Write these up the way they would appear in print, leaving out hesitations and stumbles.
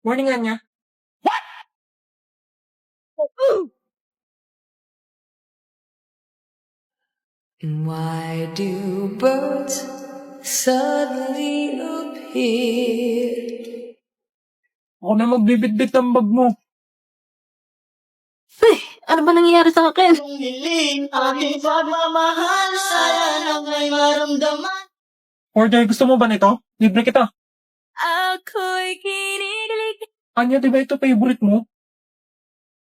Morning, Anya. Why do birds suddenly appear? Ako na magbibitbit ng bag mo. Ano ba nangyayari sa akin? Hiling aking pagmamahal, sana may maramdaman. Order, gusto mo ba nito? Libre kita. Ako'y kinikilig. Anya, di ba ito favorite mo?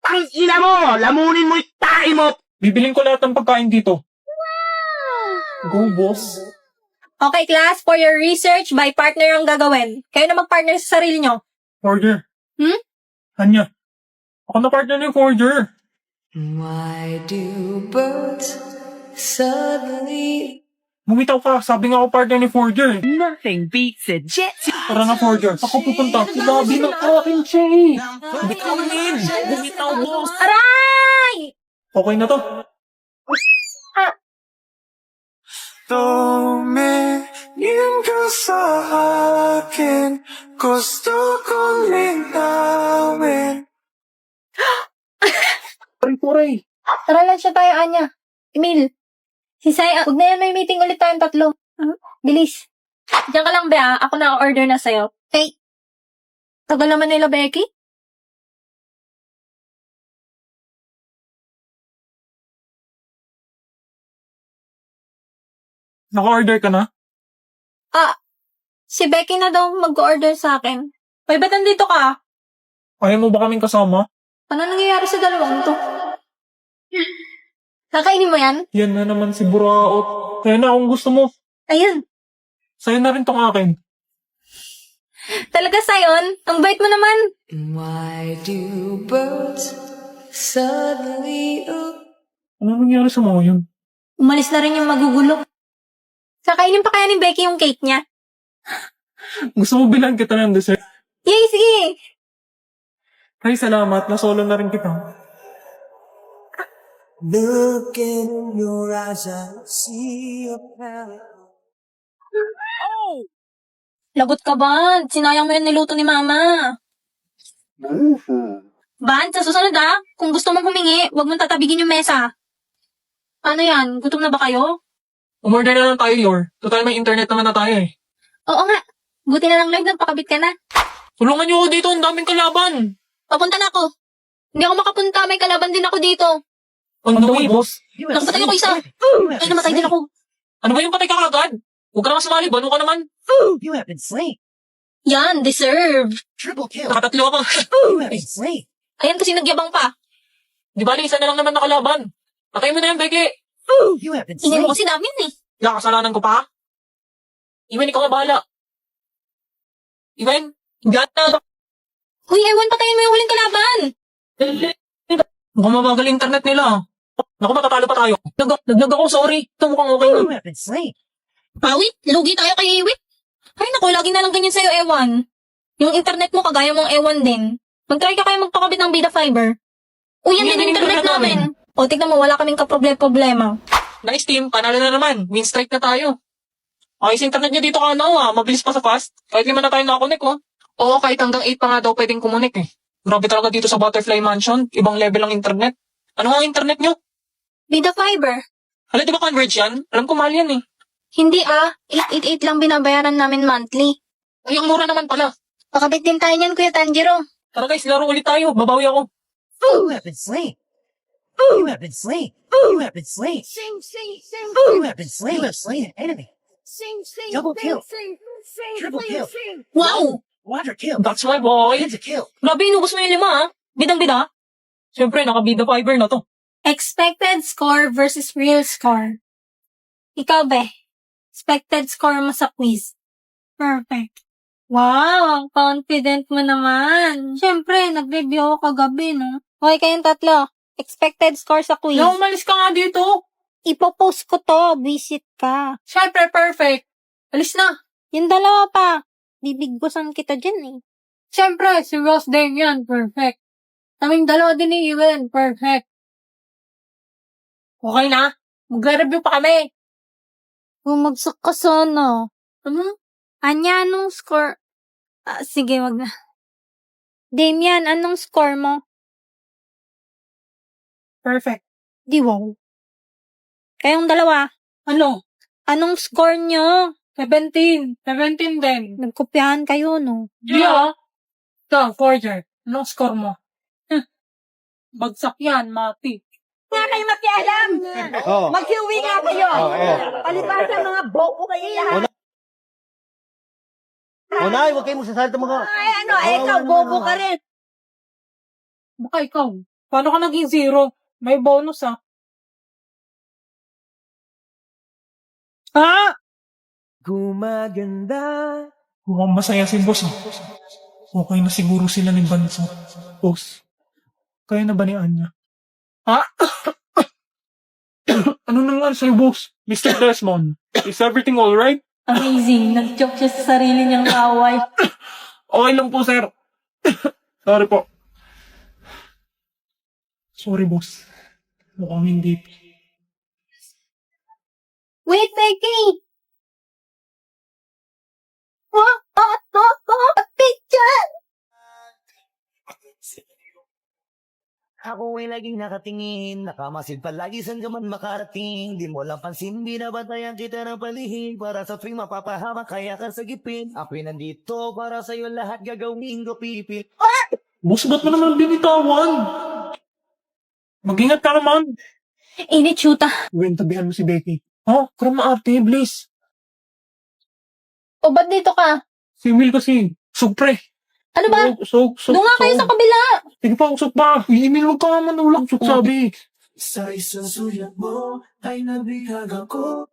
Ang ina mo! Lamunin mo yung tae mo! Bibiling ko lahat ng pagkain dito. Go, boss. Okay, class, for your research, by partner ang gagawin. Kayo na mag-partner sa sarili nyo. Order. Hmm? Anya, ako na partner ni Forger. Why do birds suddenly... Bumitaw ka, sabi nga ako partner ni Forger. Nothing beats a jet. Tara na, Forger. Ako pupunta. Sinabi ng aking Che. Bitawin. Bumitaw, boss. Aray! Okay na to. Tumingin ka sa akin, gusto kong linawin. Pare-pare. Tara lang siya tayo, Anya. Emil. Si Sai, huwag na yan, may meeting ulit tayong tatlo. Bilis. Diyan ka lang, Bea. Ako na order na sa'yo. Okay. Tagal naman nila, Becky. Naka-order ka na? Si Becky na daw mag-order sa akin. Hoy, ba't nandito ka? Ayaw mo ba kaming kasama? Ano nangyayari sa dalawang to? Kakainin mo yan? Yan na naman si Buraot. Kaya na kung gusto mo. Ayun. Sa'yo na rin tong akin. Talaga, Sayon? Ang bait mo naman. Why do birds suddenly Ano nangyari sa mga yun? Umalis na rin yung magugulo. Kakainin pa kaya ni Becky yung cake niya? Gusto mo bilang kita ng dessert? Yay, sige. Ay, salamat. Nasolo na rin kita. Looking in your eyes, I see a path. Lagot ka, Band. Sinayang mo yung niluto ni Mama. Band, sa susunod kung gusto mong humingi, huwag mong tatabigin yung mesa. Ano yan? Gutom na ba kayo? Umorder na lang tayo, Yor. Total may internet naman na tayo eh. Oo nga. Buti na lang, Lloyd, nagpakabit ka na. Tulungan niyo ako dito. Ang daming kalaban. Papunta na ako. Hindi ako makapunta. May kalaban din ako dito. On the way, boss. Nakapatay ako isa. Ay, namatay din ako. Ano ba yung patay ka kagad? Huwag ka naman sumali. Bano ka naman. You have been slain. Yan, deserve. Triple kill. Nakatatlo ako. You have been slain. Ayan kasi nagyabang pa. Di bali, isa na lang naman nakalaban. Patay mo na yan, Becky. You have been Ingay slain. mo kasi namin eh. Wala, kasalanan ko pa. Iwan, ikaw na bahala. Iwan, hindi na. Uy, Ewan, patayin mo yung huling kalaban. Mukhang mabagal internet nila. Naku, matatalo pa tayo. Naglag ako, sorry. Ito mukhang okay na. You have been slain. Pawit, lugi tayo kay Iwit. Ay naku, lagi na lang ganyan sa'yo, Ewan. Yung internet mo, kagaya mong Ewan din. Mag-try ka kayo magpakabit ng Bida Fiber. Uy, yan Yan din din internet yung namin. O, tignan mo, wala kaming kaproblema. Nice team, panalo na naman. Win strike na tayo. Okay, sa internet niya dito ka mabilis pa sa fast. Kahit 5 na tayo nakakonek, Oo, kahit hanggang 8 pa nga daw pwedeng kumunik eh. Grabe talaga dito sa Butterfly Mansion. Ibang level ang internet. Ano nga ang internet nyo? Bida Fiber. Hala, di ba converge yan? Alam ko mahal yan eh. Hindi 888 lang binabayaran namin monthly. Ay, ang mura naman pala. Pakabit din tayo niyan, Kuya Tanjiro. Tara guys, laro ulit tayo. Babawi ako. You have been slain. You have been slain. You have been slain. Sing, sing, sing, You have been slain. You have slain an enemy. sing, sing, Double kill. sing, sing, Triple sing, kill. sing. Wow! Quadra kill. That's my boy. Pentakill. Grabe, inubos mo yung 5 Bidang-bida. Siyempre, naka-bida fiber na to. Expected score versus real score. Ikaw, Be. Expected score mo sa quiz. Perfect. Wow, ang confident mo naman. Siyempre, nag-review ako kagabi, no? Okay, kayong tatlo. Expected score sa quiz. Yung umalis ka nga dito. Ipopost ko to. Visit ka. Siyempre, perfect. Alis na. Yung dalawa pa. Bibigbosan kita dyan eh. Siyempre, si Ross din yan. Perfect. Kaming dalawa din ni Ewan. Perfect. Okay na. Magre-review pa kami. Bumagsak ka sana. Ano? Anya, anong score? Sige, wag na. Damian, anong score mo? Perfect. Di wow. Kayong dalawa, Ano? anong score nyo? 17. 17 din. Nagkopyahan kayo, no? Yeah. Ikaw, Forger. Anong score mo? Bagsak yan, mati. Nga kayo makialam. Oo. Mag-uwi nga kayo. Oo. Palibasa mga boko kayo lahat. O nay, huwag kayong magsasalita mga... Ay ano, ikaw, bobo ka rin. Baka ikaw. Paano ka naging 0? May bonus ah. Ha? Gumaganda. Mukhang masaya si boss ah. Okay na siguro sila ni Banso. Boss, kaya na ba ni Anya? Ha? Ano nangyari sa'yo, boss? Mr. Desmond, is everything alright? Amazing. Nag-joke siya sa sarili niyang away. Okay lang po, sir. Sorry po. Sorry, boss. Mukhang hindi. Wait, Becky! Picture! Ako ay laging nakatingin, nakamasid palagi saan ka man makarating. Di mo lang pansin, binabantayan kita ng palihig. Para sa tuwing mapapahama, kaya ka sa gipin. Ako'y nandito para sa'yo lahat gagawin ko pipil. Boss, ba't mo naman binitawan? Mag-ingat ka naman. Init, shoota. Gawin, tabihan mo si Becky. Ha? Kram na ate, please. O, ba't dito ka? Si Will kasi. Sug, pre. Ano ba? Sug. Doon nga kayo sa kabila. Sige pa, usok pa. I-email mo ka manulang, sug sabi. Sa isang sulat mo ay nabihag ako.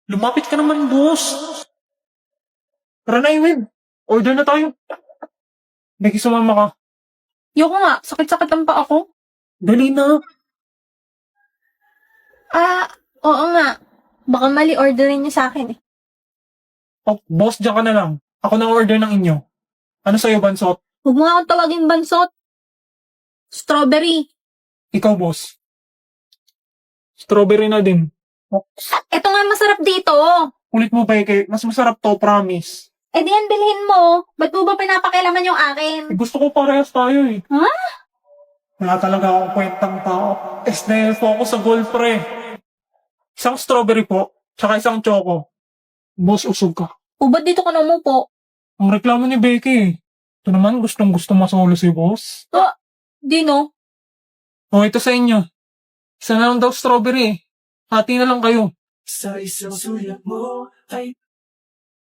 Lumapit ka naman, boss. Tara na, Iwin. Order na tayo. Becky, sumama ka. Yoko nga, sakit-sakit ang pa ako. Dali na. Oo nga. Baka mali orderin niyo sa akin eh. Oh, boss, dyan ka na lang. Ako na order ng inyo. Ano sa'yo, Bansot? Huwag mo nga akong tawagin bansot. Strawberry. Ikaw, boss. Strawberry na din. Oh, Ito nga masarap dito. ulit mo, Becky. Mas masarap to, promise. Eh di yan, bilhin mo. Ba't mo ba pinapakialaman yung akin? Eh, gusto ko parehas tayo eh. Ha? Wala talaga akong kwentang tao. SNL po ako sa golf, pre. Isang strawberry po, tsaka isang choco. Boss, usog ka. O ba't dito ka na umupo? Ang reklamo ni Becky eh. Ito naman, gustong gusto masolo si boss. Dino? O, ito sa inyo. Isa na lang daw strawberry eh. Hati na lang kayo. Sa isang sulat mo ay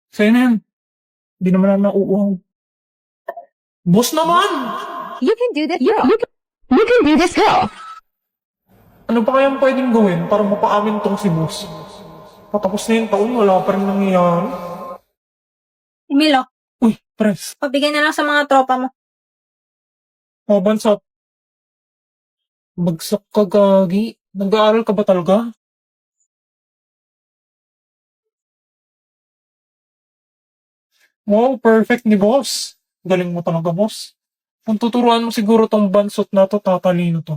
Sa'yo na yan. Hindi naman na nauuhaw. Boss naman! You can do this, girl. You can do this, girl. Ano pa kayang pwedeng gawin para mapaamin tong si boss? Patapos na yung taon, wala pa rin nangyayari. Emilio, Uy, press. pabigay na lang sa mga tropa mo. O, Bansot. Bagsak ka, gagi. Nag-aaral ka ba talaga? Wow, perfect ni boss. Galing mo talaga, boss. Kung tuturuan mo siguro tong Bansot na to, tatalino to.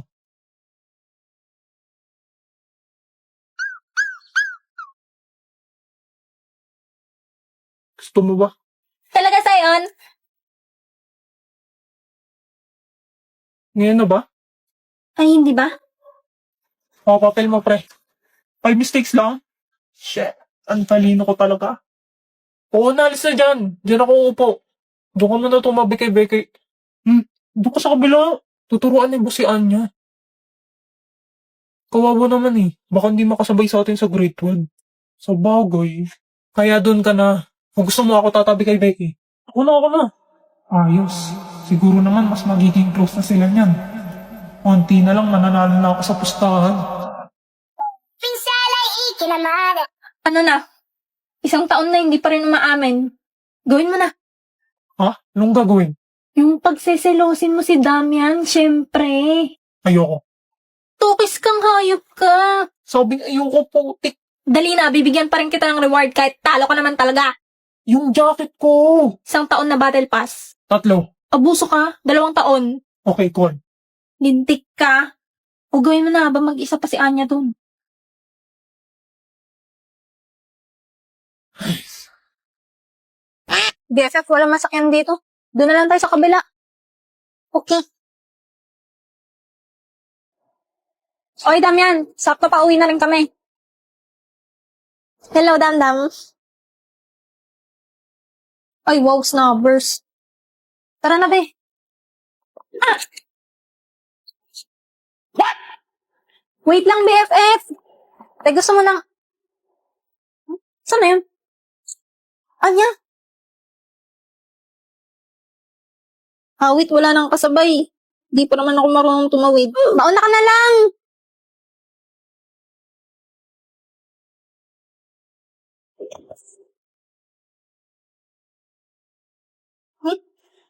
Gusto mo ba? Talaga sayon? Ngayon na ba? Ay, hindi ba? O, papel mo, pre. 5 mistakes lang? Shit. Ang talino ko talaga. Oo, naalis na dyan. Diyan ako upo. Doon ka muna tumabi kay Becky. Doon ka sa kabila. Tuturuan ni boss si Anya. Kawawa naman eh. Baka hindi makasabay sa atin sa grade 12. Sa bagay. Kaya doon ka na. Kung gusto mo ako tatabi kay Becky. Ako na. Ayos. Siguro naman mas magiging close na sila niyan. Konti na lang mananalo na ako sa pustahan. Ano na? Isang taon na hindi pa rin umaamin. Gawin mo na. Ha? Anong gagawin? Yung pagseselosin mo si Damian, syempre. Ayoko. Tukis kang hayop ka. Sabing ayoko putik. Dali na, bibigyan pa rin kita ng reward kahit talo ka naman talaga. Yung jacket ko. Isang taon na battle pass. 3. Abuso ka, 2 taon. Okay, cool. Lintik ka. O gawin mo na habang mag-isa pa si Anya dun. BFF, walang masakyan dito. Doon na lang tayo sa kabila. Okay. Oy, Damian. Sakto pa uwi na rin kami. Hello, Damdam. Ay, wow, snubbers. Tara na, be. Ah! What? Wait lang, BFF. Tay, gusto mo ng... Saan na yun? Anya? Hawit, wala nang kasabay. Di pa naman ako marunong tumawid. Mauna ka na lang.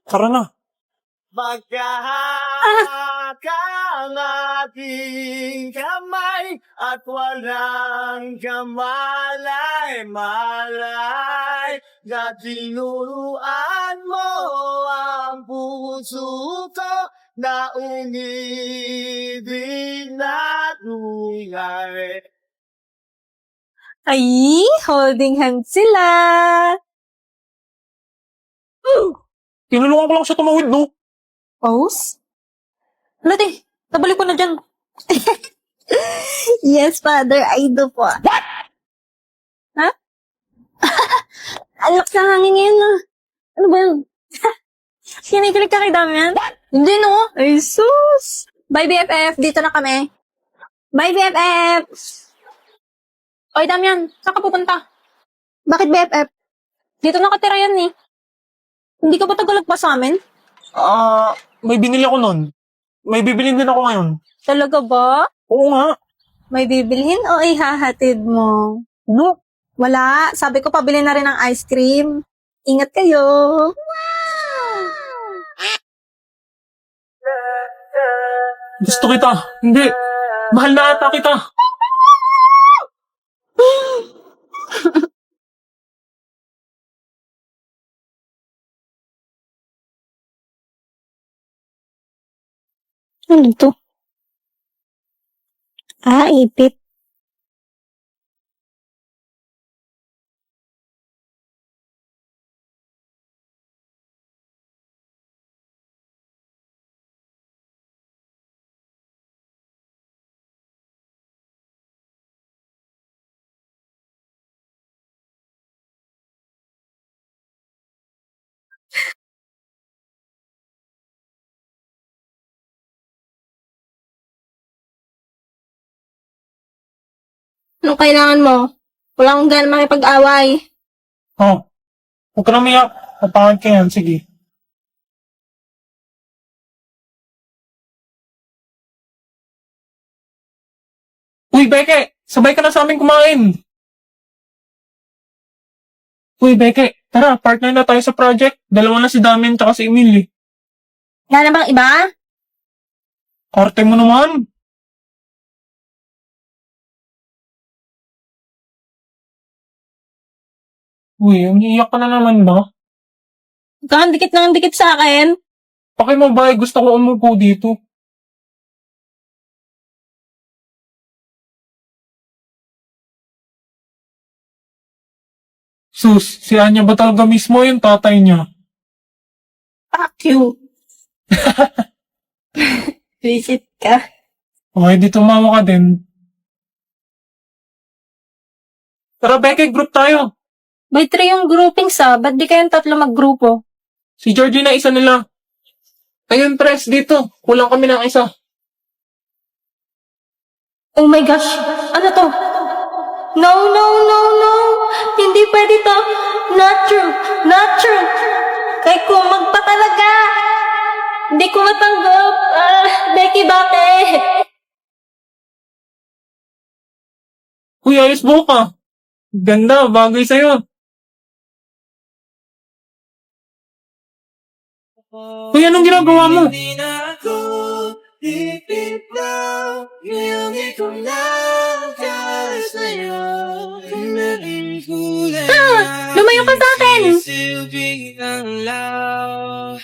Tara na. Magkahawak ang ating kamay at walang kamalay-malay na tinuruan mo ang puso ko na umibig na tunay. Ay, holding hands sila. Tinulungan ko lang siya tumawid, no? Pose? Wala, te. Nabalik ko na dyan. Yes, Father. I do po. What? Ha? Alak sa hangin ngayon, ah. Ano ba yun? Kinikilig ka kay Damian? Hindi, no? Ay, sus. Bye, BFF. Dito na kami. Bye, BFF. Oy, Damian. Saan ka pupunta? Bakit, BFF? Dito nakatira yan, eh. Hindi ka ba tagalog pa sa amin? May binili ako nun. May bibilin din ako ngayon. Talaga ba? Oo nga. May bibilhin o ihahatid mo? No? Wala. Sabi ko, pabili na rin ng ice cream. Ingat kayo. Gusto kita. Hindi. Mahal na ata kita. Ano to? Ipit. Anong kailangan mo? Wala akong gana makipag-away. Oh. Huwag ka na umiyak. Papangit ka yan. Sige. Uy, Beke! Sabay ka na sa amin kumain. Uy, Beke. Tara, partner na tayo sa project. Dalawa na si Damian tsaka si Emily. Wala na bang iba? Karte mo naman. Uy, umiiyak ka na naman ba? Kang dikit ng dikit sa akin. Pakimabay, gusto ko umupo dito. Sus, si Anya ba talaga mismo yung tatay niya? Fuck you. Visit ka. Okay, di tumawa ka din. Tara, Becky, group tayo. By 3 yung grouping ba't di kayong tatlo maggrupo? Si Georgie na isa nila. Ayun, press, dito. Kulang kami ng isa. Oh my gosh, ano to? No, no, no, no. Hindi pwede to. Not true, not true. Kay kumag pa talaga. Hindi ko matanggap. Becky, bakit? Uy, ayos buhok ka. Ganda, bagay sa'yo. Uy, anong ginagawa mo? Hindi na ako ipiplaw. Ngayong ikaw na para sa'yo. Naging kulay na Lumayo ka sa akin! silbi ng law.